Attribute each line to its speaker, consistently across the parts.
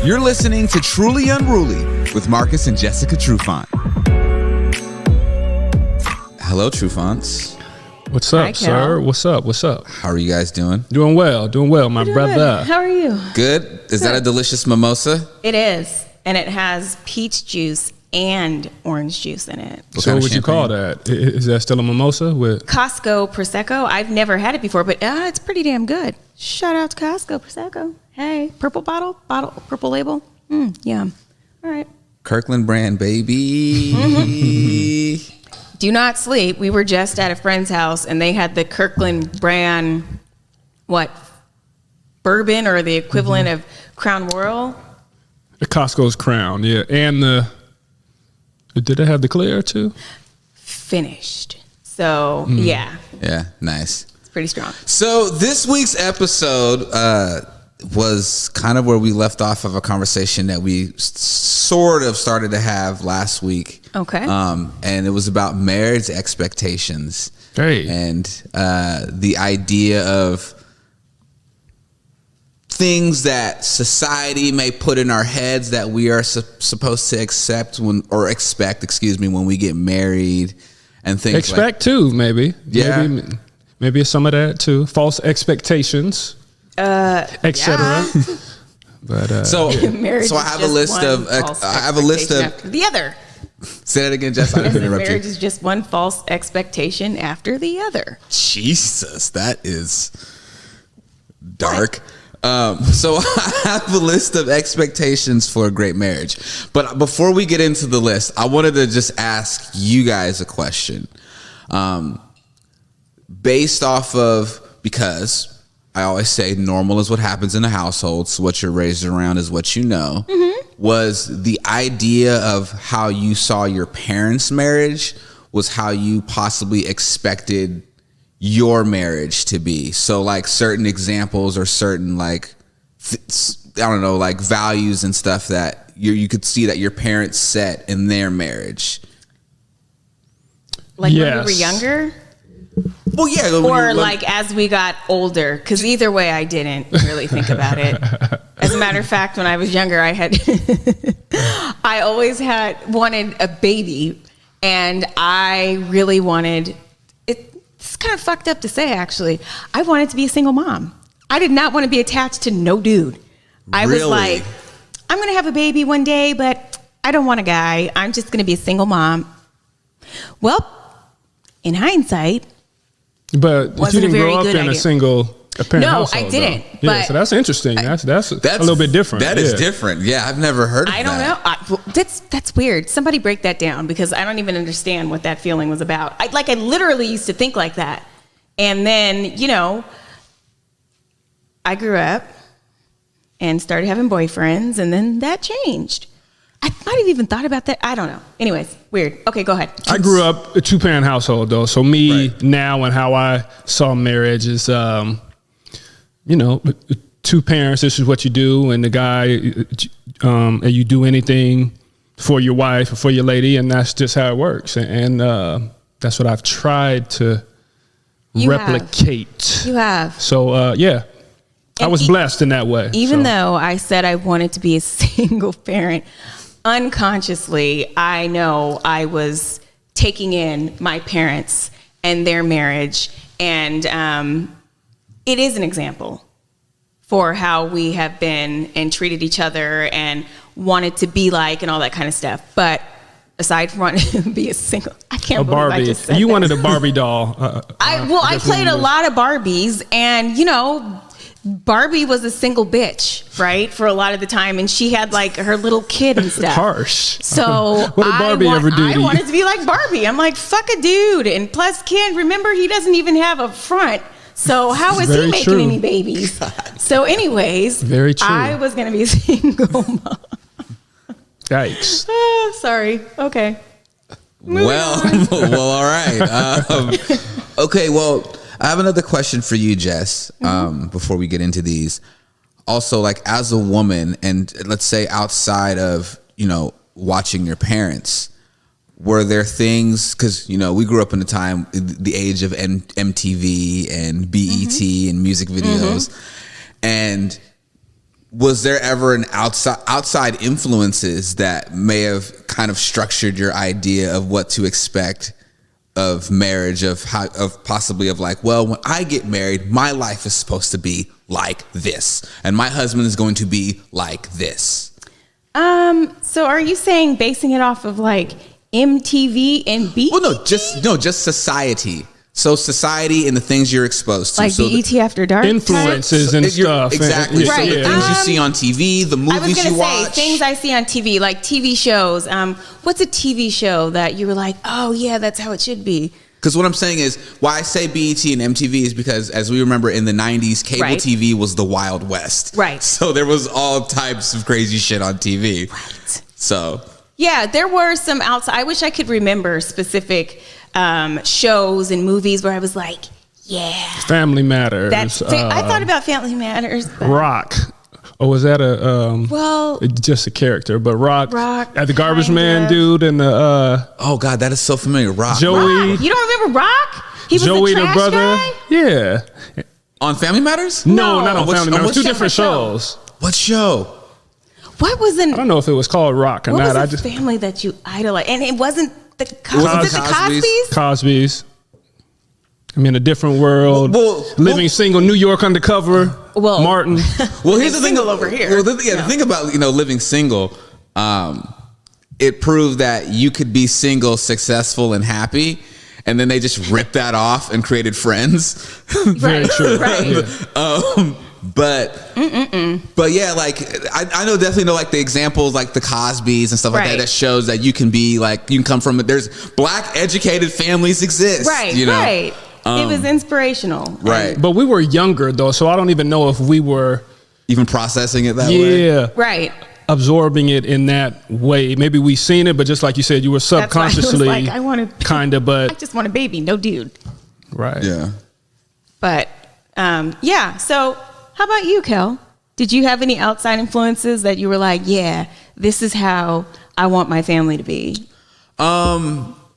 Speaker 1: You're listening to Truly Unruly with Marcus and Jessica Trufant. Hello, Trufants.
Speaker 2: What's up, sir? What's up?
Speaker 1: How are you guys doing?
Speaker 2: Doing well, my brother.
Speaker 3: How are you?
Speaker 1: Good. Is that a delicious mimosa?
Speaker 3: It is, and it has peach juice and orange juice in it.
Speaker 2: So what would you call that? Is that still a mimosa with
Speaker 3: Costco Prosecco? I've never had it before, but it's pretty damn good. Shout out to Costco Prosecco. Hey, purple purple label. Yum. All right.
Speaker 1: Kirkland brand, baby.
Speaker 3: Do not sleep. We were just at a friend's house, and they had the Kirkland brand, bourbon or the equivalent of Crown Royal.
Speaker 2: the Costco's Crown? Yeah, and did they have the clear too?
Speaker 3: Finished. So yeah,
Speaker 1: nice.
Speaker 3: it's pretty strong.
Speaker 1: So this week's episode was kind of where we left off of a conversation that we sort of started to have last week.
Speaker 3: Okay.
Speaker 1: And it was about marriage expectations.
Speaker 2: Hey.
Speaker 1: And the idea of things that society may put in our heads that we are supposed to expect when we get married and things
Speaker 2: expect too, maybe.
Speaker 1: Yeah.
Speaker 2: Maybe some of that too. False expectations, etc. But
Speaker 1: so I
Speaker 3: Marriage
Speaker 1: have a
Speaker 3: is
Speaker 1: list
Speaker 3: just
Speaker 1: of
Speaker 3: one false
Speaker 1: I have a list of
Speaker 3: expectation after the other.
Speaker 1: Say that again, Jess. I didn't interrupt you.
Speaker 3: Marriage is just one false expectation after the other.
Speaker 1: Jesus, that is dark. So I have a list of expectations for a great marriage. But before we get into the list, I wanted to just ask you guys a question. Based off of, because I always say normal is what happens in a household, so what you're raised around is what you know. Was the idea of how you saw your parents' marriage was how you possibly expected your marriage to be? So like certain examples or certain values and stuff that you could see that your parents set in their marriage.
Speaker 3: Like when we were younger?
Speaker 1: Well, yeah.
Speaker 3: Or as we got older, because either way I didn't really think about it. As a matter of fact, when I was younger, I always wanted a baby, and I really wanted it. It's kind of fucked up to say, actually. I wanted to be a single mom. I did not want to be attached to no dude. I was like, I'm going to have a baby one day, but I don't want a guy. I'm just going to be a single mom. Well, in hindsight,
Speaker 2: but you didn't grow up in a single parent household.
Speaker 3: No, I didn't.
Speaker 2: Though. Yeah, so that's interesting. That's a little bit different.
Speaker 1: That is different. Yeah, I've never heard of that.
Speaker 3: I don't know. That's weird. Somebody break that down, because I don't even understand what that feeling was about. I literally used to think like that. And then, I grew up and started having boyfriends, and then that changed. I might have even thought about that. I don't know. Anyways, weird. Okay, go ahead.
Speaker 2: I grew up a 2-parent household, though. So now and how I saw marriage is, 2 parents, this is what you do. And the guy, and you do anything for your wife or for your lady. And that's just how it works. And that's what I've tried to replicate.
Speaker 3: You have.
Speaker 2: So, I was blessed in that way.
Speaker 3: Even though I said I wanted to be a single parent, unconsciously, I know I was taking in my parents and their marriage. And it is an example for how we have been and treated each other and wanted to be like and all that kind of stuff. But aside from wanting to be a single, I can't believe I just said
Speaker 2: you
Speaker 3: that.
Speaker 2: Wanted a Barbie doll.
Speaker 3: I played a lot of Barbies, and Barbie was a single bitch, right, for a lot of the time, and she had her little kid and stuff.
Speaker 2: Harsh.
Speaker 3: So
Speaker 2: what did Barbie ever do?
Speaker 3: I wanted to be like Barbie. I'm like, fuck a dude, and plus, Ken, remember, he doesn't even have a front. So how is he making any babies? So, anyways,
Speaker 2: very true.
Speaker 3: I was gonna be a single mom.
Speaker 2: Yikes.
Speaker 3: Sorry. Okay.
Speaker 1: Well, all right. Okay. Well, I have another question for you, Jess, before we get into these. Also, as a woman, and let's say outside of, watching your parents, were there things, because, we grew up in the age of MTV and BET and music videos. And was there ever an outside influences that may have kind of structured your idea of what to expect of marriage, of possibly of like, well, when I get married, my life is supposed to be like this, and my husband is going to be like this?
Speaker 3: So are you saying basing it off of like MTV and BET?
Speaker 1: Well, just society. So society and the things you're exposed to.
Speaker 3: Like
Speaker 1: so
Speaker 3: BET After Dark?
Speaker 2: Influences and stuff.
Speaker 1: Exactly.
Speaker 2: And,
Speaker 3: Right.
Speaker 1: So the things you see on TV, the movies
Speaker 3: I was going
Speaker 1: you
Speaker 3: to say,
Speaker 1: watch.
Speaker 3: things I see on TV, like TV shows. What's a TV show that you were like, oh, yeah, that's how it should be?
Speaker 1: Because what I'm saying is, why I say BET and MTV is because, as we remember, in the 90s, cable
Speaker 3: Right.
Speaker 1: TV was the Wild West.
Speaker 3: Right.
Speaker 1: So there was all types of crazy shit on TV.
Speaker 3: Right.
Speaker 1: So.
Speaker 3: Yeah, there were some outside. I wish I could remember specific shows and movies where I was like, yeah.
Speaker 2: Family Matters.
Speaker 3: I thought about Family Matters. But
Speaker 2: Rock. Or was that a
Speaker 3: well,
Speaker 2: just a character? But Rock at the Garbage
Speaker 3: kind
Speaker 2: Man
Speaker 3: of.
Speaker 2: dude and the
Speaker 1: Oh God, that is so familiar. Rock.
Speaker 2: Joey.
Speaker 3: Rock. You don't remember Rock? He was
Speaker 2: Joey
Speaker 3: the
Speaker 2: the
Speaker 3: trash
Speaker 2: brother.
Speaker 3: guy?
Speaker 2: Yeah.
Speaker 1: On Family Matters?
Speaker 2: No,
Speaker 3: No.
Speaker 2: not on
Speaker 1: Which-
Speaker 2: Family
Speaker 1: on
Speaker 2: Matters.
Speaker 1: which
Speaker 2: Two
Speaker 3: show?
Speaker 2: different shows.
Speaker 1: What show?
Speaker 3: What was
Speaker 2: I don't know if it was called Rock or
Speaker 3: what
Speaker 2: not.
Speaker 3: was a family that you idolize? And it wasn't the
Speaker 1: wasn't
Speaker 3: was it the
Speaker 1: Cosby's?
Speaker 3: Cosbys?
Speaker 2: Cosby's. I mean, a different world.
Speaker 1: Well,
Speaker 2: Living single, New York undercover.
Speaker 3: Well-
Speaker 2: Martin.
Speaker 1: Well, here's the thing
Speaker 3: single over here.
Speaker 1: Well, the thing about living single, it proved that you could be single, successful, and happy, and then they just ripped that off and created Friends.
Speaker 2: Very true.
Speaker 3: Right.
Speaker 2: Yeah.
Speaker 1: But yeah, like I definitely know like the examples like the Cosbys and stuff like
Speaker 3: Right.
Speaker 1: that shows that you can be like, you can come from, there's black educated families exist.
Speaker 3: Right,
Speaker 1: you know?
Speaker 3: right. It was inspirational.
Speaker 1: Right.
Speaker 2: But we were younger though, so I don't even know if we were
Speaker 1: Even processing it that way.
Speaker 2: yeah
Speaker 3: Right.
Speaker 2: absorbing it in that way. Maybe we seen it, but just like you said, you were
Speaker 3: That's why I was
Speaker 2: subconsciously
Speaker 3: like, I want to
Speaker 2: kind of,
Speaker 3: I
Speaker 2: but
Speaker 3: just want a baby, no dude.
Speaker 2: right.
Speaker 1: Yeah.
Speaker 3: But yeah. So how about you, Kel? Did you have any outside influences that you were like, yeah, this is how I want my family to be?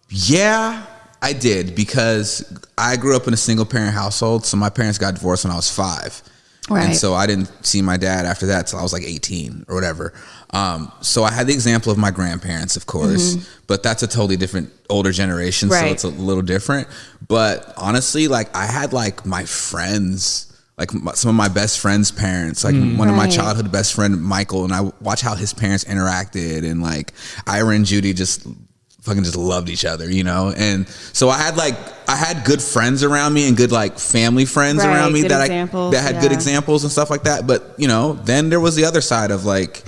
Speaker 1: Yeah, I did, because I grew up in a single parent household. So my parents got divorced when I was 5.
Speaker 3: Right.
Speaker 1: And so I didn't see my dad after that till I was like 18 or whatever. So I had the example of my grandparents, of course, but that's a totally different older generation. So
Speaker 3: Right.
Speaker 1: it's a little different. But honestly, like I had like my friends, like some of my best friends' parents, like one of my
Speaker 3: Right.
Speaker 1: childhood best friend, Michael, and I watch how his parents interacted, and like Ira and Judy just fucking just loved each other, you know? And so I had good friends around me and good like family friends
Speaker 3: Right,
Speaker 1: around me
Speaker 3: good
Speaker 1: that
Speaker 3: examples,
Speaker 1: that had good
Speaker 3: yeah.
Speaker 1: examples and stuff like that. But, then there was the other side of like,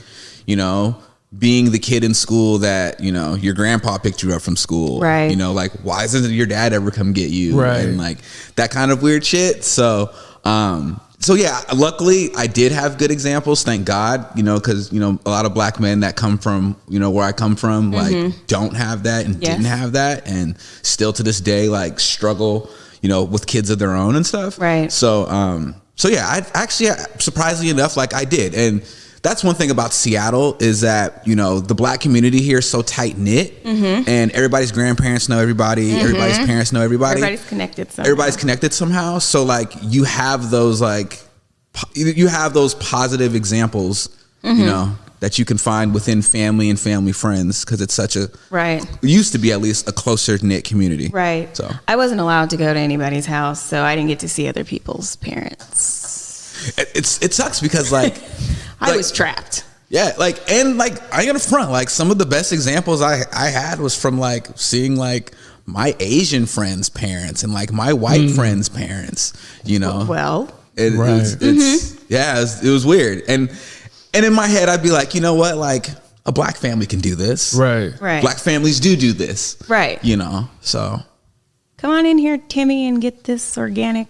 Speaker 1: being the kid in school that, your grandpa picked you up from school.
Speaker 3: Right.
Speaker 1: Like, why doesn't your dad ever come get you?
Speaker 2: Right.
Speaker 1: And like that kind of weird shit. So yeah, luckily I did have good examples, thank God, because, a lot of black men that come from, where I come from, like don't have that and
Speaker 3: Yes.
Speaker 1: didn't have that, and still to this day, like struggle, with kids of their own and stuff.
Speaker 3: Right.
Speaker 1: So yeah, I actually, surprisingly enough, like I did. And that's one thing about Seattle is that, the black community here is so tight knit, and everybody's grandparents know everybody. Everybody's parents know everybody.
Speaker 3: Everybody's connected somehow.
Speaker 1: Everybody's connected somehow. So like you have those positive examples, that you can find within family and family friends, because it's such a
Speaker 3: Right.
Speaker 1: it used to be at least a closer knit community.
Speaker 3: Right.
Speaker 1: So
Speaker 3: I wasn't allowed to go to anybody's house, so I didn't get to see other people's parents.
Speaker 1: it sucks because like
Speaker 3: I was trapped.
Speaker 1: yeah, like, and like I gotta front, like some of the best examples I had was from like seeing like my Asian friends' parents and like my white friends' parents,
Speaker 3: Well,
Speaker 1: It was weird. And in my head, I'd be like, you know what? Like a black family can do this.
Speaker 2: Right.
Speaker 3: right.
Speaker 1: Black families do this.
Speaker 3: Right.
Speaker 1: So
Speaker 3: Come on in here, Timmy, and get this organic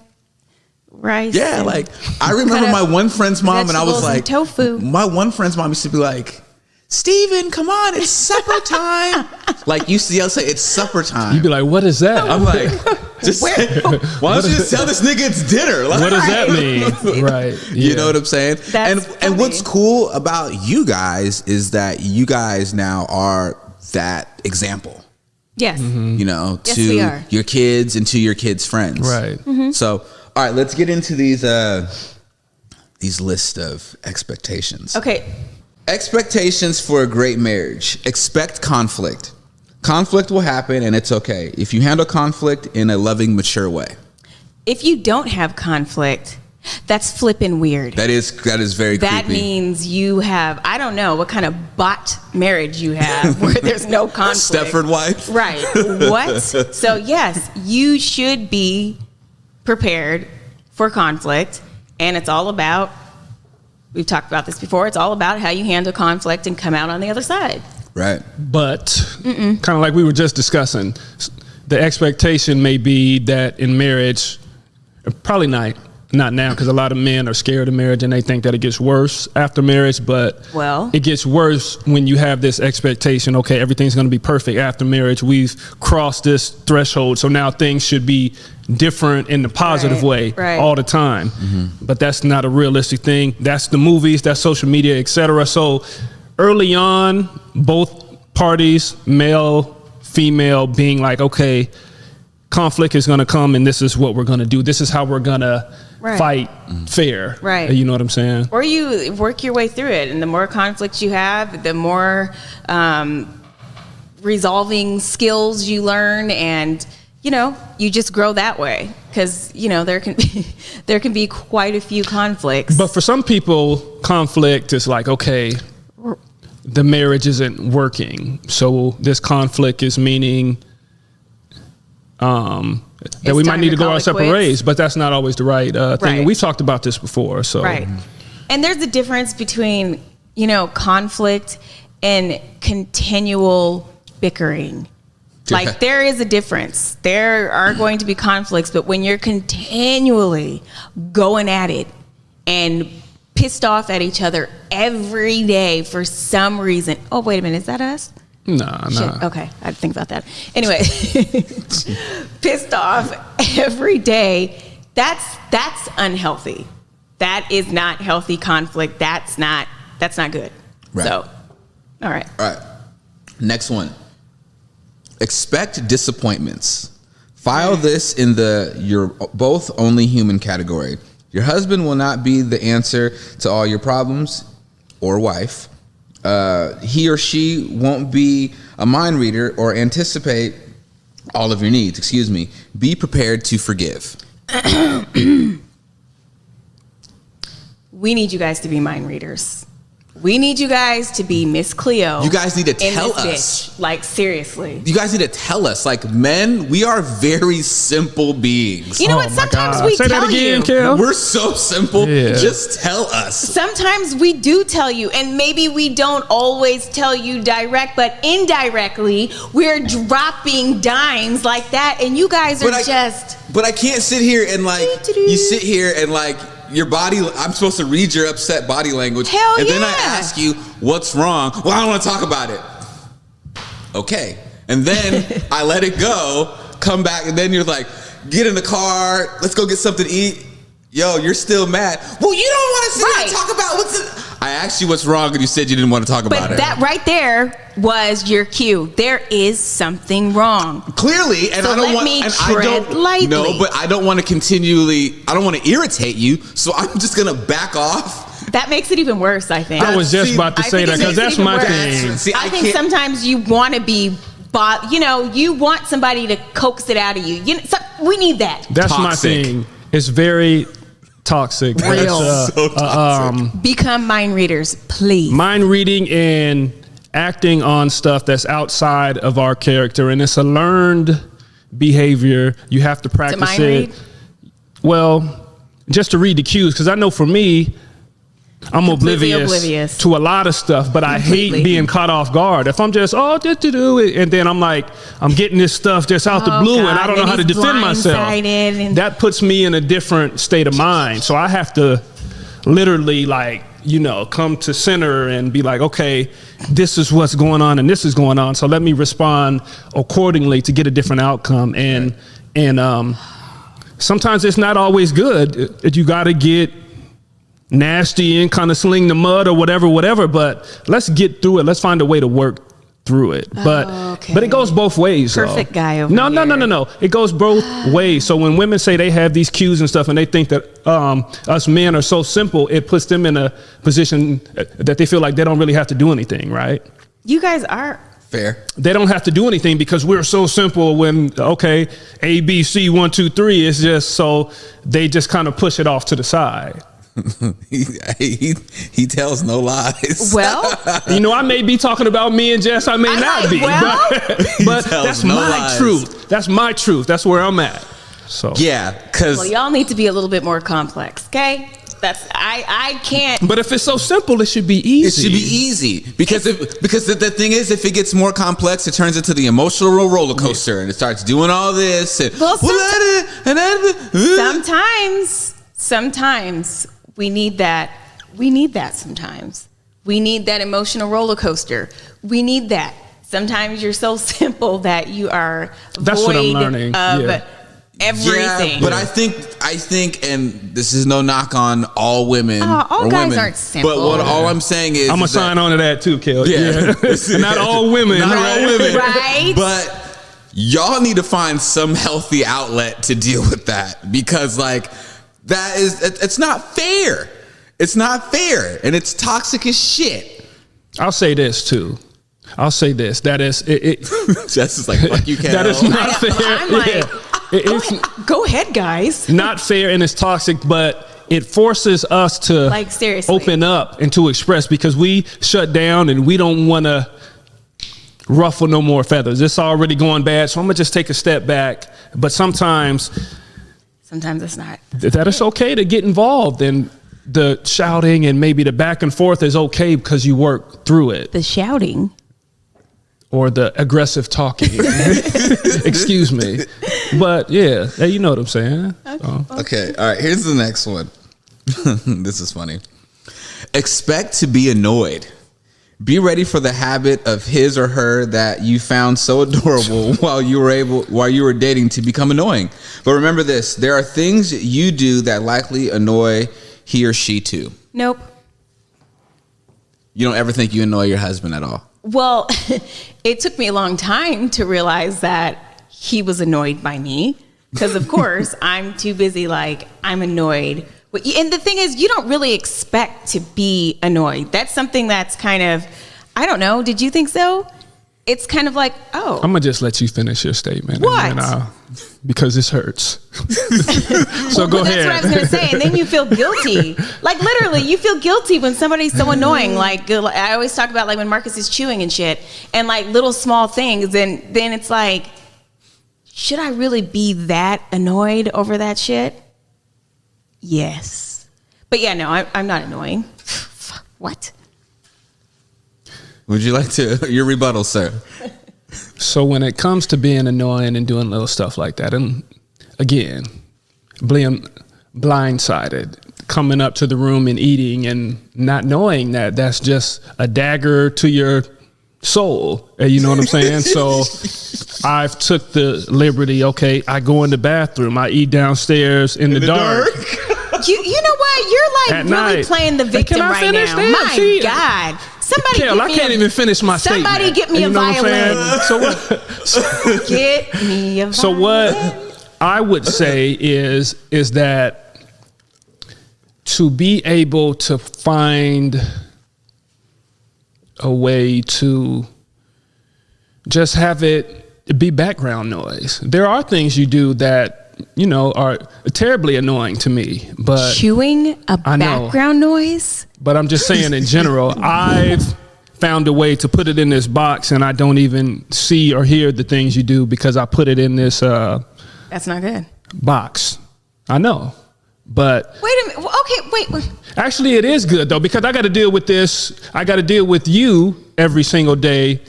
Speaker 3: rice.
Speaker 1: yeah,
Speaker 3: and
Speaker 1: like I remember my one friend's mom, and I was
Speaker 3: vegetables and
Speaker 1: like,
Speaker 3: tofu.
Speaker 1: My one friend's mom used to be like, Steven, come on, it's supper time. Like you see, I'll say it's supper time.
Speaker 2: You'd be like, what is that?
Speaker 1: I'm like, why don't you just tell this nigga it's dinner? Like,
Speaker 2: what does that mean? Right.
Speaker 1: You
Speaker 2: Yeah.
Speaker 1: know what I'm saying?
Speaker 3: That's
Speaker 1: and what's
Speaker 3: funny.
Speaker 1: cool about you guys is that you guys now are that example,
Speaker 3: Yes. Yes,
Speaker 1: to
Speaker 3: we are.
Speaker 1: your kids and to your kids' friends.
Speaker 2: Right.
Speaker 3: Mm-hmm.
Speaker 1: So, all right, let's get into these these list of expectations.
Speaker 3: Okay.
Speaker 1: Expectations for a great marriage. Expect conflict. Conflict will happen, and it's okay if you handle conflict in a loving, mature way.
Speaker 3: If you don't have conflict, that's flipping weird.
Speaker 1: That is very
Speaker 3: That
Speaker 1: creepy.
Speaker 3: means you have, I don't know what kind of bot marriage you have where there's no conflict.
Speaker 1: Stepford wife?
Speaker 3: Right. What? So yes, you should be prepared for conflict, and it's all about, we've talked about this before, it's all about how you handle conflict and come out on the other side.
Speaker 1: Right.
Speaker 2: But kind of like we were just discussing, the expectation may be that in marriage, probably not now, because a lot of men are scared of marriage and they think that it gets worse after marriage. But it gets worse when you have this expectation, okay, everything's going to be perfect after marriage. We've crossed this threshold, so now things should be different in the positive way all the time. But that's not a realistic thing. That's the movies, that's social media, etc. So early on, both parties, male, female, being like, okay, conflict is going to come and this is what we're going to do. This is how we're going to fight fair.
Speaker 3: Right.
Speaker 2: You know what I'm saying? Or
Speaker 3: you work your way through it. And the more conflicts you have, the more resolving skills you learn, and, you know, you just grow that way. Because, you know, there can be quite a few conflicts.
Speaker 2: But for some people, conflict is like, okay, the marriage isn't working. So this conflict is meaning that we might need to go our separate ways, but that's not always the right thing. And we've talked about this before. So
Speaker 3: And there's a difference between, you know, conflict and continual bickering. Like, there is a difference. There are going to be conflicts, but when you're continually going at it and pissed off at each other every day for some reason. Oh, wait a minute. Is that us?
Speaker 2: Nah.
Speaker 3: Okay. I had to think about that. Anyway, pissed off every day. That's unhealthy. That is not healthy conflict. That's not good.
Speaker 1: Right.
Speaker 3: So, all right.
Speaker 1: Next one. Expect disappointments. File this in the you're both only human category. Your husband will not be the answer to all your problems, or wife. He or she won't be a mind reader or anticipate all of your needs. Excuse me. Be prepared to forgive.
Speaker 3: We need you guys to be mind readers. We need you guys to be Miss Cleo.
Speaker 1: You guys need to tell us.
Speaker 3: Bitch. Like, seriously.
Speaker 1: You guys need to tell us. Like, men, we are very simple beings.
Speaker 3: You know what? Sometimes we
Speaker 2: Say
Speaker 3: tell
Speaker 2: that again,
Speaker 3: you.
Speaker 2: Kel.
Speaker 1: We're so simple.
Speaker 2: Yeah.
Speaker 1: Just tell us.
Speaker 3: Sometimes we do tell you, and maybe we don't always tell you direct, but indirectly, we're dropping dimes like that, and you guys are
Speaker 1: But I can't sit here and, like, you sit here and, like, your body, I'm supposed to read your upset body language. And then I ask you, what's wrong? Well, I don't want to talk about it. Okay. And then I let it go, come back, and then you're like, get in the car, let's go get something to eat. Yo, you're still mad. Well, you don't want to sit here and talk about what's it. I asked you what's wrong, and you said you didn't want to talk about it.
Speaker 3: But that right there was your cue. There is something wrong.
Speaker 1: Clearly, and
Speaker 3: so
Speaker 1: I don't want.
Speaker 3: Me
Speaker 1: and
Speaker 3: tread
Speaker 1: I don't.
Speaker 3: lightly.
Speaker 1: No, but I don't want to continually. I don't want to irritate you, so I'm just gonna back off.
Speaker 3: That makes it even worse, I think.
Speaker 2: I was just about to say that, because that's my thing.
Speaker 1: See,
Speaker 3: I think sometimes you want to be, you know, you want somebody to coax it out of you. We need that.
Speaker 2: That's my thing. It's very toxic.
Speaker 3: Real.
Speaker 1: So toxic.
Speaker 3: Become mind readers, please.
Speaker 2: Mind reading and acting on stuff that's outside of our character, and it's a learned behavior. You have to practice
Speaker 3: mind
Speaker 2: it.
Speaker 3: read?
Speaker 2: Well, just to read the cues, because I know for me, I'm oblivious to a lot of stuff, but I hate being caught off guard. If I'm just, and then I'm like, I'm getting this stuff just out the blue, and I don't know how to defend myself. That puts me in a different state of mind. So I have to literally, like, you know, come to center and be like, okay, this is what's going on and this is going on. So let me respond accordingly to get a different outcome. And sometimes it's not always good. You got to get nasty and kind of sling the mud or whatever, but let's get through it. Let's find a way to work through it. But it goes both ways.
Speaker 3: Perfect
Speaker 2: though.
Speaker 3: guy over
Speaker 2: No.
Speaker 3: here.
Speaker 2: It goes both ways. So when women say they have these cues and stuff, and they think that us men are so simple, it puts them in a position that they feel like they don't really have to do anything, right?
Speaker 3: You guys are.
Speaker 1: Fair.
Speaker 2: They don't have to do anything because we're so simple. When A, B, C, 1, 2, 3, it's just so they just kind of push it off to the side.
Speaker 1: he tells no lies.
Speaker 3: Well,
Speaker 2: I may be talking about me and Jess. I may not be.
Speaker 3: well.
Speaker 2: But that's
Speaker 1: no
Speaker 2: my
Speaker 1: lies.
Speaker 2: truth. That's my truth. That's where I'm at. So
Speaker 1: Yeah, because
Speaker 3: Well, y'all need to be a little bit more complex, okay? I can't.
Speaker 2: But if it's so simple, it should be easy.
Speaker 1: it should be easy. Because the thing is, if it gets more complex, it turns into the emotional roller coaster, and it starts doing all this. And,
Speaker 3: Well, sometimes we need that. We need that sometimes. We need that emotional roller coaster. We need that. Sometimes you're so simple that you are
Speaker 2: That's
Speaker 3: void
Speaker 2: what I'm learning.
Speaker 3: of
Speaker 2: Yeah.
Speaker 3: everything.
Speaker 1: Yeah, but I think, and this is no knock on all women
Speaker 3: all
Speaker 1: or
Speaker 3: guys
Speaker 1: women,
Speaker 3: aren't simple.
Speaker 1: but all I'm saying is,
Speaker 2: I'm gonna sign on to that too, Kel.
Speaker 1: Yeah.
Speaker 2: Not all women.
Speaker 1: Not all women,
Speaker 3: Right.
Speaker 1: But y'all need to find some healthy outlet to deal with that, because it's not fair. It's not fair, and it's toxic as shit.
Speaker 2: I'll say this too. That is it.
Speaker 1: Jess is like, fuck you, Kel.
Speaker 2: That is not fair.
Speaker 3: I'm like,
Speaker 2: It's
Speaker 3: go ahead, guys.
Speaker 2: not fair and it's toxic, but it forces us to
Speaker 3: Seriously.
Speaker 2: open up and to express, because we shut down and we don't want to ruffle no more feathers. It's already going bad, so I'm gonna just take a step back. But sometimes
Speaker 3: Sometimes it's not.
Speaker 2: that it's okay to get involved, and the shouting and maybe the back and forth is okay because you work through it.
Speaker 3: The shouting.
Speaker 2: Or the aggressive talking. Excuse me. But yeah, you know what I'm saying.
Speaker 1: Okay, all right, here's the next one. This is funny. Expect to be annoyed. Be ready for the habit of his or her that you found so adorable while you were dating to become annoying. But remember this, there are things you do that likely annoy he or she too.
Speaker 3: Nope.
Speaker 1: You don't ever think you annoy your husband at all?
Speaker 3: Well, it took me a long time to realize that he was annoyed by me, because of course I'm too busy, I'm annoyed. And the thing is, you don't really expect to be annoyed. That's something that's kind of, I don't know, did you think so? It's kind of like, oh.
Speaker 2: I'm gonna just let you finish your statement.
Speaker 3: What?
Speaker 2: And then because this hurts. So go ahead.
Speaker 3: That's what I was gonna say. And then you feel guilty. Literally, you feel guilty when somebody's so annoying. I always talk about when Marcus is chewing and shit, and little small things. And then it's like, should I really be that annoyed over that shit? Yes. But yeah, no, I'm not annoying. What?
Speaker 1: Would you like to, your rebuttal, sir?
Speaker 2: So when it comes to being annoying and doing little stuff like that, and again, being blindsided, coming up to the room and eating and not knowing that that's just a dagger to your soul. You know what I'm saying? So I've took the liberty, I go in the bathroom, I eat downstairs in the dark.
Speaker 3: You know what? You're
Speaker 2: At
Speaker 3: really
Speaker 2: night.
Speaker 3: playing the victim
Speaker 2: Can I
Speaker 3: right
Speaker 2: finish
Speaker 3: now.
Speaker 2: that?
Speaker 3: My
Speaker 2: See,
Speaker 3: God. Somebody
Speaker 2: Kel, I can't even finish my statement.
Speaker 3: Somebody get me a
Speaker 2: know what I'm
Speaker 3: violin.
Speaker 2: saying?
Speaker 3: Get me a violin.
Speaker 2: So what I would say is that to be able to find a way to just have it be background noise. There are things you do that are terribly annoying to me, but
Speaker 3: chewing a
Speaker 2: I know.
Speaker 3: background noise.
Speaker 2: But I'm just saying in general, I've found a way to put it in this box, and I don't even see or hear the things you do because I put it in this
Speaker 3: That's not good.
Speaker 2: box. I know, but
Speaker 3: Wait a minute. Okay, wait.
Speaker 2: actually it is good though, because I got to deal with this. I got to deal with you every single day,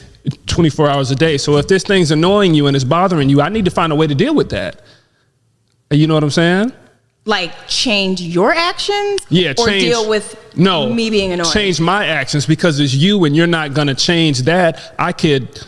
Speaker 2: 24 hours a day. So if this thing's annoying you and it's bothering you, I need to find a way to deal with that. You know what I'm saying?
Speaker 3: Change your actions?
Speaker 2: Yeah,
Speaker 3: or
Speaker 2: change.
Speaker 3: deal with me being annoying?
Speaker 2: Change my actions, because it's you and you're not going to change that. I could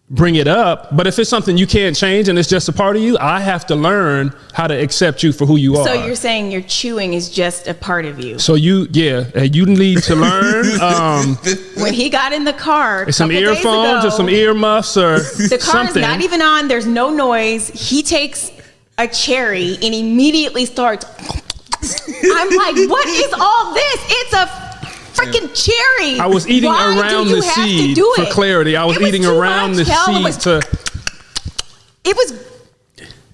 Speaker 2: bring it up. But if it's something you can't change and it's just a part of you, I have to learn how to accept you for who you are.
Speaker 3: So you're saying your chewing is just a part of you.
Speaker 2: So you need to learn.
Speaker 3: When he got in the car,
Speaker 2: some earphones or some earmuffs or
Speaker 3: the car
Speaker 2: something.
Speaker 3: is not even on. There's no noise. He takes a cherry and immediately starts. I'm like, what is all this? It's a freaking cherry.
Speaker 2: I was eating around the seed for clarity. I was eating around the seed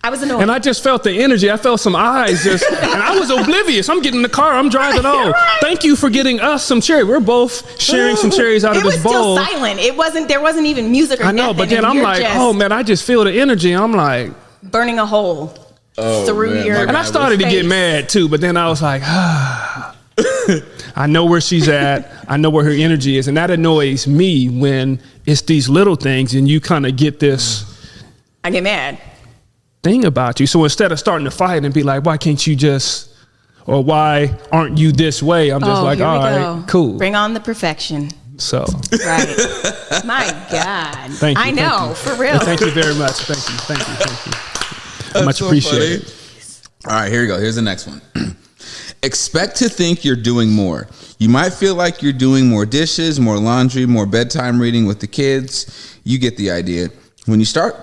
Speaker 3: I was annoyed.
Speaker 2: And I just felt the energy. I felt some eyes and I was oblivious. I'm getting in the car. I'm driving on.
Speaker 3: Right.
Speaker 2: Thank you for getting us some cherry. We're both sharing some cherries out of this bowl.
Speaker 3: It was still silent. There wasn't even music or
Speaker 2: I know, but then I'm like, oh man, I just feel the energy. I'm like
Speaker 3: burning a hole through your.
Speaker 2: And I started to get mad too, but then I was like, I know where she's at. I know where her energy is. And that annoys me when it's these little things and you kind of get this.
Speaker 3: I get mad.
Speaker 2: Thing about you. So instead of starting to fight and be like, why can't you just, or why aren't you this way? I'm just like, all right, cool.
Speaker 3: Bring on the perfection.
Speaker 2: So.
Speaker 3: Right. My God.
Speaker 2: Thank you.
Speaker 3: I know, for real.
Speaker 2: Thank you very much. Thank you. Much appreciated.
Speaker 1: All right, here we go. Here's the next one. Expect to think you're doing more. You might feel like you're doing more dishes, more laundry, more bedtime reading with the kids. You get the idea. When you start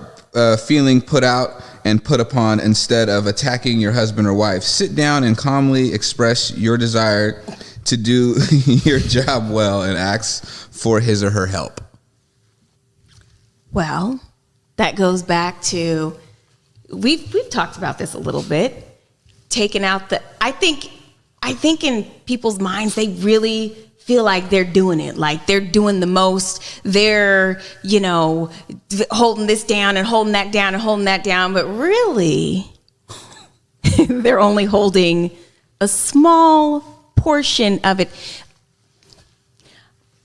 Speaker 1: feeling put out and put upon instead of attacking your husband or wife, sit down and calmly express your desire to do your job well and ask for his or her help.
Speaker 3: Well, that goes back to, we've talked about this a little bit, taking out I think in people's minds, they really feel like they're doing it, like they're doing the most. They're, holding this down and holding that down and holding that down. But really, they're only holding a small portion of it.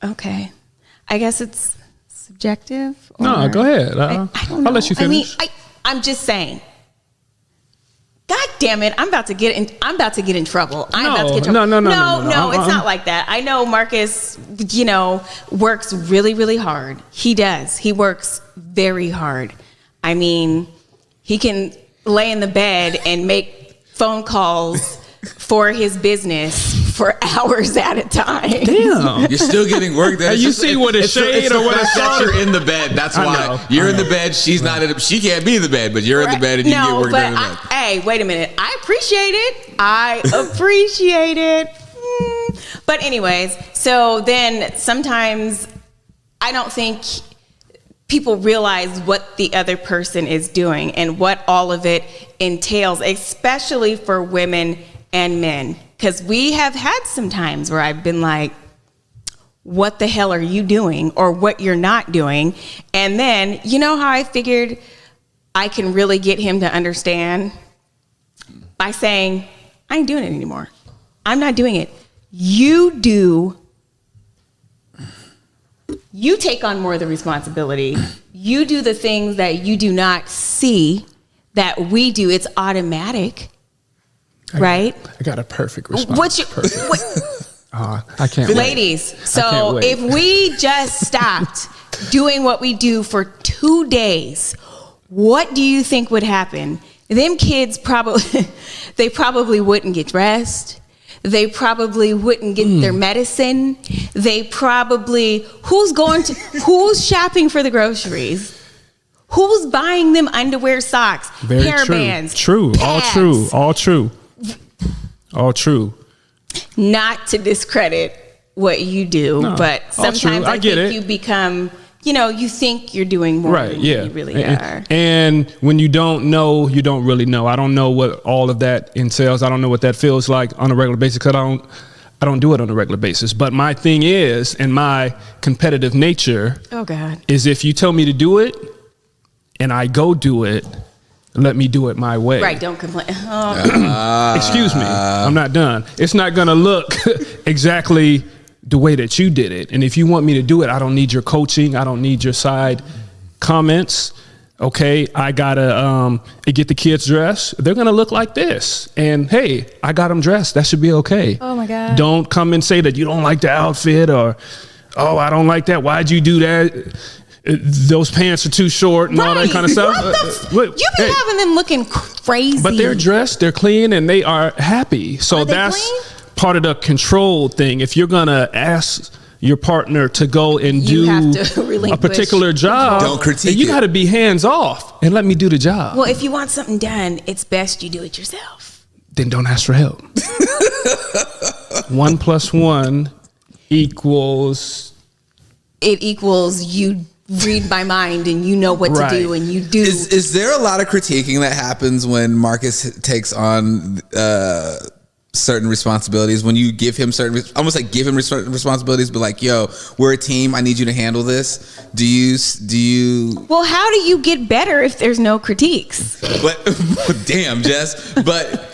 Speaker 3: Okay. I guess it's subjective.
Speaker 2: No, go ahead.
Speaker 3: I don't know.
Speaker 2: I'll let you finish.
Speaker 3: I'm just saying. God damn it! I'm about to get in trouble. No, it's not like that. I know Marcus, works really, really hard. He does. He works very hard. I mean, he can lay in the bed and make phone calls for his business for hours at a time.
Speaker 2: Damn.
Speaker 1: You're still getting work done.
Speaker 2: You see what a shade or what a
Speaker 1: that you're in the bed. That's why you're in the bed. She's not in she can't be in the bed, but you're in the bed and you get work done in the bed.
Speaker 3: Hey, wait a minute. I appreciate it. But anyways, so then sometimes I don't think people realize what the other person is doing and what all of it entails, especially for women and men. Because we have had some times where I've been like, what the hell are you doing or what you're not doing? And then, you know how I figured I can really get him to understand? By saying, I ain't doing it anymore. I'm not doing it. You do. You take on more of the responsibility. You do the things that you do not see that we do. It's automatic. Right?
Speaker 2: I got a perfect response. I can't wait.
Speaker 3: Ladies, so if we just stopped doing what we do for 2 days, what do you think would happen? Them kids probably wouldn't get dressed. They probably wouldn't get their medicine. Who's shopping for the groceries? Who's buying them underwear, socks, hair bands?
Speaker 2: True.
Speaker 3: Pads?
Speaker 2: All true.
Speaker 3: Not to discredit what you do, but sometimes I think you become, you think you're doing more than you really are.
Speaker 2: And when you don't know, you don't really know. I don't know what all of that entails. I don't know what that feels like on a regular basis because I don't do it on a regular basis. But my thing is, and my competitive nature is if you tell me to do it and I go do it, let me do it my way.
Speaker 3: Right, don't complain.
Speaker 2: Excuse me, I'm not done. It's not going to look exactly the way that you did it. And if you want me to do it, I don't need your coaching. I don't need your side comments. Okay, I got to get the kids dressed. They're going to look like this. And hey, I got them dressed. That should be okay.
Speaker 3: Oh my God.
Speaker 2: Don't come and say that you don't like the outfit or, oh, I don't like that. Why'd you do that? those pants are too short and all that kind of stuff.
Speaker 3: You be having them looking crazy.
Speaker 2: But they're dressed, they're clean, and they are happy. So that's part of the control thing. If you're going to ask your partner to go and do a particular job,
Speaker 1: don't critique
Speaker 2: you got to be hands off and let me do the job.
Speaker 3: Well, if you want something done, it's best you do it yourself.
Speaker 2: Then don't ask for help. 1 + 1 equals...
Speaker 3: It equals you read my mind and you know what to do and you do.
Speaker 1: Is there a lot of critiquing that happens when Marcus takes on certain responsibilities? When you give him almost like give him responsibilities, but like, yo, we're a team. I need you to handle this. Do you?
Speaker 3: Well, how do you get better if there's no critiques?
Speaker 1: But damn, Jess. But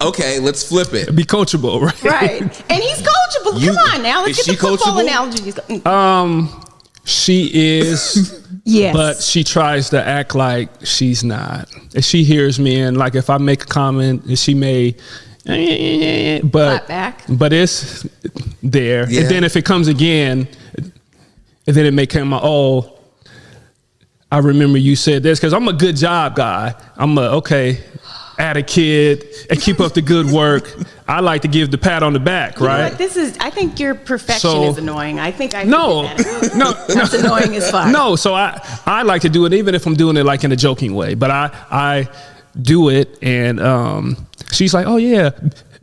Speaker 1: okay, let's flip it.
Speaker 2: Be coachable, right?
Speaker 3: Right, and he's coachable. Come on now, let's get the football analogy.
Speaker 2: She is,
Speaker 3: yes,
Speaker 2: but she tries to act like she's not. If she hears me and like if I make a comment, she may, but it's there.
Speaker 1: Yeah.
Speaker 2: And then if it comes again, and then it may come, oh, I remember you said this, because I'm a good job guy. Add a kid and keep up the good work. I like to give the pat on the back, right?
Speaker 3: I think your perfection is annoying. That's annoying as fuck.
Speaker 2: No, so I like to do it even if I'm doing it like in a joking way, but I do it, and she's like, oh yeah,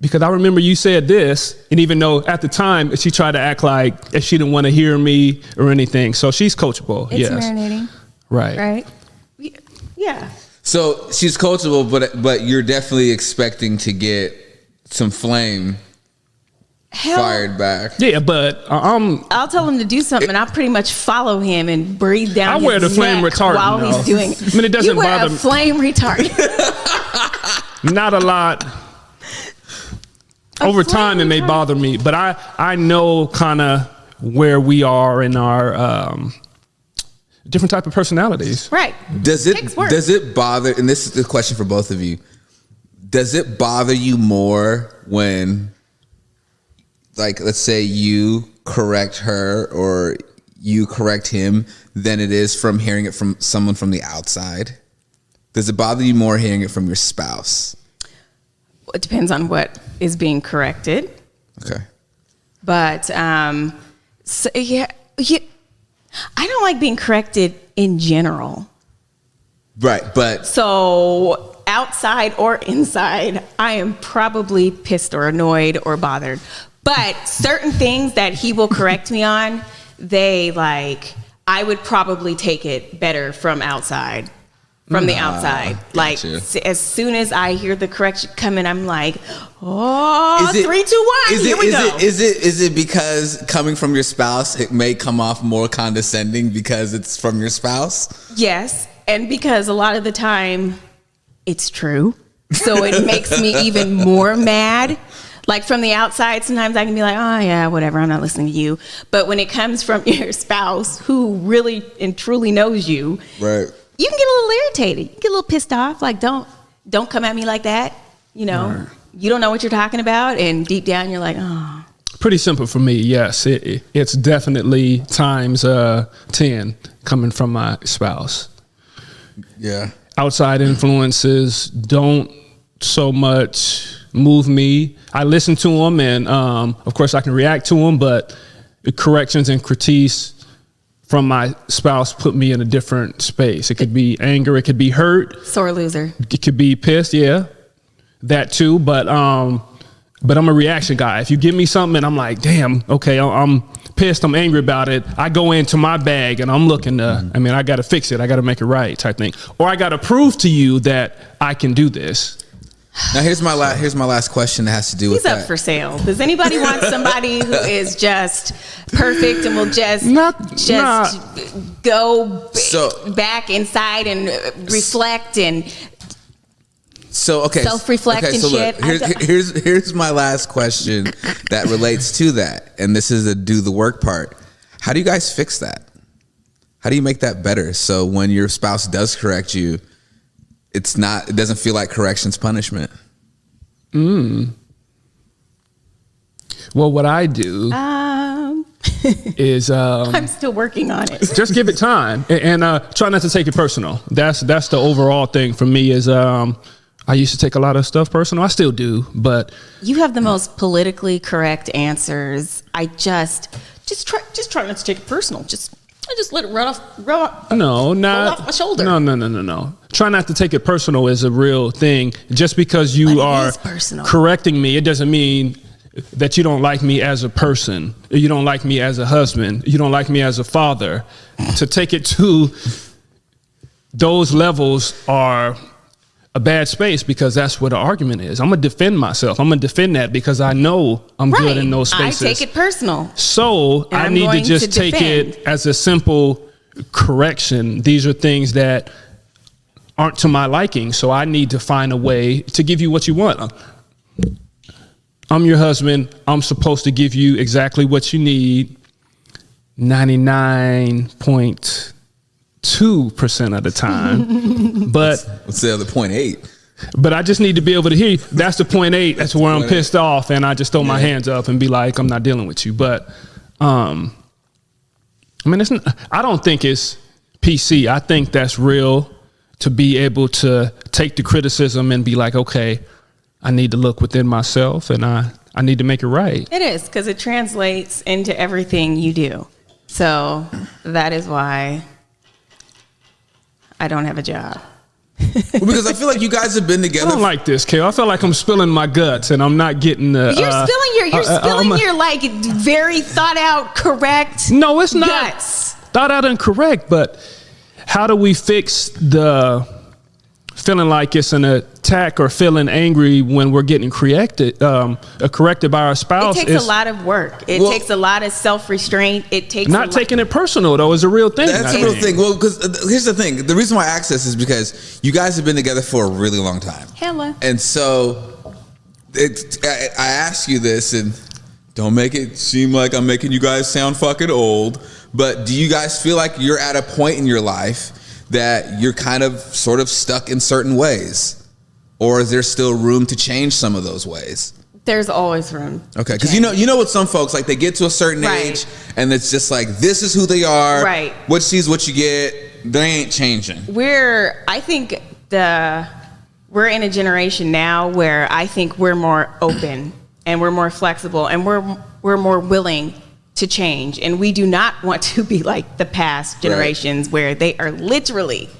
Speaker 2: because I remember you said this, and even though at the time she tried to act like if she didn't want to hear me or anything, so she's coachable.
Speaker 3: It's marinating,
Speaker 2: right?
Speaker 3: Yeah.
Speaker 1: So she's coachable, but you're definitely expecting to get some flame fired back.
Speaker 2: Yeah, but
Speaker 3: I'll tell him to do something, and I'll pretty much follow him and breathe down.
Speaker 2: I wear the flame retardant
Speaker 3: while he's doing it.
Speaker 2: I mean, it doesn't bother me.
Speaker 3: You wear a flame retardant.
Speaker 2: Not a lot. Over time, it may bother me, but I know kind of where we are in our different type of personalities.
Speaker 3: Right.
Speaker 1: Does it bother, and this is the question for both of you, does it bother you more when, like, let's say you correct her or you correct him than it is from hearing it from someone from the outside? Does it bother you more hearing it from your spouse?
Speaker 3: It depends on what is being corrected.
Speaker 1: Okay.
Speaker 3: But so, yeah, I don't like being corrected in general.
Speaker 1: Right, but
Speaker 3: so outside or inside, I am probably pissed or annoyed or bothered. But certain things that he will correct me on, I would probably take it better from outside. From the outside. Like, as soon as I hear the correction coming, I'm like, 3, 2, 1, here we go.
Speaker 1: Is it because coming from your spouse, it may come off more condescending because it's from your spouse?
Speaker 3: Yes, and because a lot of the time, it's true. So it makes me even more mad. Like, from the outside, sometimes I can be like, oh, yeah, whatever, I'm not listening to you. But when it comes from your spouse who really and truly knows you,
Speaker 1: right,
Speaker 3: you can get a little irritated. You can get a little pissed off. Like, don't come at me like that. You know, right. You don't know what you're talking about. And deep down, you're like, oh.
Speaker 2: Pretty simple for me, yes. It's definitely times 10 coming from my spouse.
Speaker 1: Yeah.
Speaker 2: Outside influences don't so much move me. I listen to them, and of course I can react to them, but corrections and critiques from my spouse put me in a different space. It could be anger, it could be hurt.
Speaker 3: Sore loser.
Speaker 2: It could be pissed, yeah. That too, but I'm a reaction guy. If you give me something and I'm like, damn, okay, I'm pissed, I'm angry about it, I go into my bag and I'm looking to, I got to fix it, I got to make it right type thing. Or I got to prove to you that I can do this.
Speaker 1: Now here's my last question that has to do with that.
Speaker 3: He's up for sale. Does anybody want somebody who is just perfect and will just go back inside and reflect and self-reflect and shit?
Speaker 1: Look, here's my last question that relates to that, and this is the do the work part. How do you guys fix that? How do you make that better so when your spouse does correct you, it doesn't feel like correction's punishment?
Speaker 2: Well, what I do, is
Speaker 3: I'm still working on it.
Speaker 2: just give it time and try not to take it personal. That's the overall thing for me is I used to take a lot of stuff personal. I still do, but
Speaker 3: You have the most politically correct answers. I just try not to take it personal. I just let it roll off my shoulder.
Speaker 2: No. Try not to take it personal is a real thing. Just because
Speaker 3: But
Speaker 2: you
Speaker 3: it
Speaker 2: are
Speaker 3: is personal.
Speaker 2: correcting me, it doesn't mean that you don't like me as a person. You don't like me as a husband. You don't like me as a father. To take it to those levels are a bad space because that's what the argument is. I'm going to defend myself. I'm going to defend that because I know I'm good in those spaces.
Speaker 3: I take it personal.
Speaker 2: So
Speaker 3: And
Speaker 2: I
Speaker 3: I'm
Speaker 2: need to
Speaker 3: going
Speaker 2: just
Speaker 3: to
Speaker 2: take
Speaker 3: defend.
Speaker 2: it as a simple correction. These are things that aren't to my liking. So I need to find a way to give you what you want. I'm your husband. I'm supposed to give you exactly what you need 99.2% of the time. But
Speaker 1: What's the other 0.8?
Speaker 2: But I just need to be able to hear you. That's the 0.8. That's where I'm pissed off, and I just throw my hands up and be like, I'm not dealing with you. But I mean, I don't think it's PC. I think that's real to be able to take the criticism and be like, okay, I need to look within myself, and I need to make it right.
Speaker 3: It is, because it translates into everything you do. So that is why I don't have a job.
Speaker 1: Well, because I feel like you guys have been
Speaker 2: I
Speaker 1: together.
Speaker 2: don't like this, Kale. I feel like I'm spilling my guts, and I'm not getting the.
Speaker 3: You're spilling your like very thought out, correct.
Speaker 2: No, it's not
Speaker 3: guts.
Speaker 2: thought out and correct, but how do we fix the feeling like it's an attack or feeling angry when we're getting corrected by our spouse?
Speaker 3: It takes a lot of work. It takes a lot of self-restraint. It takes
Speaker 2: not taking it personal, though, is a real thing.
Speaker 1: That's a real thing. Well, because here's the thing. The reason why I ask this is because you guys have been together for a really long time.
Speaker 3: Hella.
Speaker 1: And so I ask you this, and don't make it seem like I'm making you guys sound fucking old, but do you guys feel like you're at a point in your life that you're kind of sort of stuck in certain ways? Or is there still room to change some of those ways?
Speaker 3: There's always room.
Speaker 1: Okay, because you know with some folks, like they get to a certain age and it's just like, this is who they are.
Speaker 3: Right.
Speaker 1: What you see is what you get. They ain't changing.
Speaker 3: I think we're in a generation now where I think we're more open and we're more flexible and we're more willing to change, and we do not want to be like the past generations where they are literally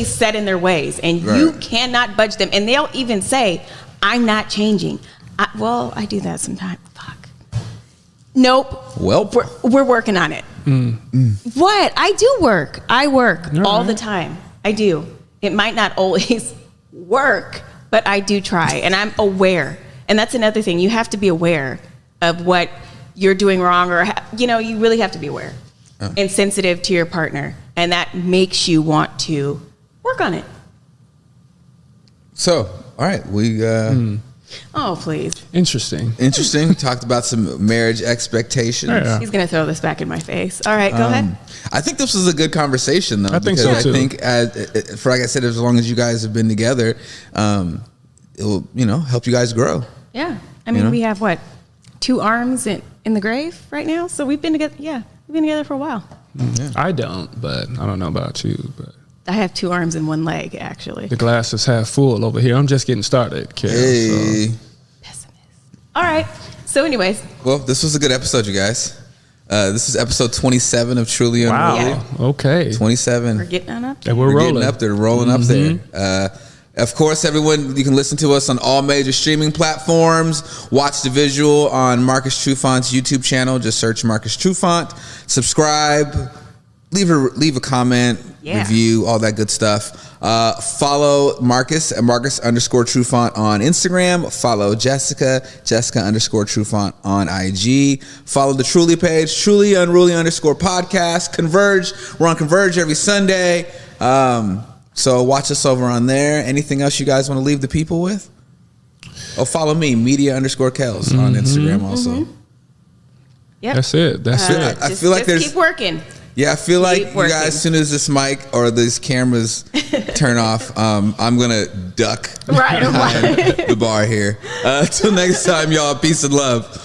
Speaker 3: set in their ways, and you cannot budge them, and they'll even say, I'm not changing. I do that sometimes. Fuck. Nope.
Speaker 1: Well,
Speaker 3: we're working on it. What? I do work. I work all the time. I do. It might not always work, but I do try, and I'm aware. And that's another thing. You have to be aware of what you're doing wrong, or you really have to be aware and sensitive to your partner, and that makes you want to work on it.
Speaker 1: So, all right, we
Speaker 3: Oh, please.
Speaker 2: Interesting.
Speaker 1: Talked about some marriage expectations.
Speaker 2: Yeah.
Speaker 3: He's gonna throw this back in my face. All right, go ahead.
Speaker 1: I think this was a good conversation, though.
Speaker 2: I think so, too.
Speaker 1: I think, for like I said, as long as you guys have been together, it will, help you guys grow.
Speaker 3: Yeah. I mean, we have 2 arms in the grave right now, so we've been together. Yeah, we've been together for a while.
Speaker 1: Yeah.
Speaker 2: I don't, but I don't know about you. But
Speaker 3: I have 2 arms and 1 leg, actually.
Speaker 2: the glass is half full over here. I'm just getting started, Kale.
Speaker 1: Hey.
Speaker 3: Pessimist. All right. So, anyways.
Speaker 1: Well, this was a good episode, you guys. This is episode 27 of Truly Unruly.
Speaker 2: Wow. Okay.
Speaker 1: 27.
Speaker 3: We're getting on up.
Speaker 2: And we're rolling.
Speaker 1: Getting up there, rolling up there. Of course, everyone, you can listen to us on all major streaming platforms. Watch the visual on Marcus Trufant's YouTube channel. Just search Marcus Trufant. Subscribe. Leave a comment, review, all that good stuff. Follow Marcus at Marcus_Trufant on Instagram. Follow Jessica_Trufant on IG. Follow the Truly page, Truly Unruly _podcast. Converge. We're on Converge every Sunday. So watch us over on there. Anything else you guys want to leave the people with? Oh, follow me, media_Kels on Instagram also.
Speaker 3: Yep.
Speaker 2: That's it.
Speaker 1: I feel like
Speaker 3: just keep working.
Speaker 1: Yeah, I feel like you
Speaker 3: working.
Speaker 1: guys, as soon as this mic or these cameras turn off, I'm gonna duck
Speaker 3: Right.
Speaker 1: behind the bar here. Till next time, y'all. Peace and love.